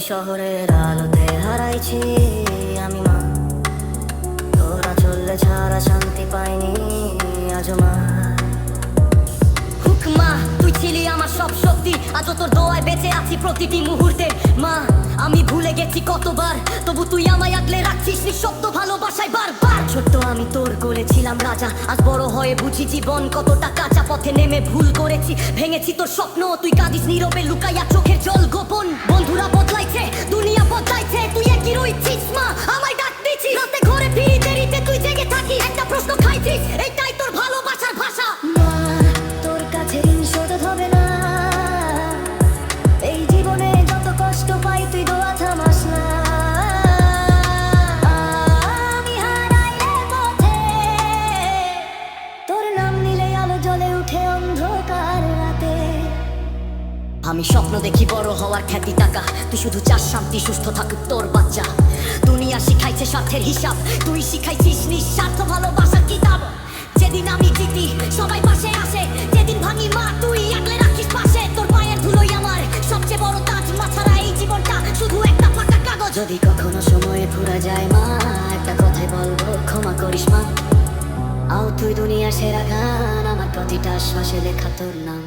শহরের আলোতে হারাইছি আমি মা, তোরা চললে ছাড়া শান্তি পাইনি আজও মা। হুকমা তুই ছিলি আমার সব শক্তি, আজ তোর দোয়ায় বেঁচে আছি প্রতিটি মুহূর্তে। মা আমি ভুলে গেছি কতবার, তবু তুই আমায় আগলে রাখছিস নিঃশব্দ ভালোবাসায় বারবার। ছোট্ট আমি তোর করেছিলাম রাজা, আজ বড় হয়ে বুঝি জীবন কতটা কাঁচা। পথে নেমে ভুল করেছি, ভেঙেছি তোর স্বপ্ন, তুই কাঁদিস নীরবে লুকাইয়া চোখের জল গোপন। বন্ধুরা বদলাইছে, দুনিয়া বদলাইছে, তুই একই রইছিস মা আমায় ডাক দিছিস। রাতে ঘরে ফিরি দেরিতে তুই জেগে থাকিস, একটা প্রশ্ন খাইছিস, এইটাই তোর ভালোবাসার ভাষা। মা তোর কাছে ঋণ শোধ হবে না, এই জীবনে যত কষ্ট পাই তুই দোয়া থামাস না। আমি হারাইলে পথে তোর নাম নিলে আলো জ্বলে উঠে অন্ধকার রাতে। আমি স্বপ্ন দেখি বড় হওয়ার খ্যাতি টাকা, তুই শুধু চাস শান্তি সুস্থ থাকুক তোর বাচ্চা। দুনিয়া শিখাইছে স্বার্থের হিসাব, তুই শিখাইছিস নিঃস্বার্থ ভালোবাসার কিতাব। যেদিন আমি জিতি সবাই পাশে আসে, যেদিন ভাঙি মা তুই আগলে রাখিস পাশে। তোর পায়ের ধুলোই আমার সবচেয়ে বড় তাজ, মা ছাড়া এই জীবনটা শুধু একটা ফাঁকা কাগজ। যদি কখনো সময় ফুরা যায় মা, একটা কথাই বলবো ক্ষমা করিস মা। আও তুই দুনিয়া সেরা গান, আমার প্রতিটা শ্বাসে লেখা তোর নাম।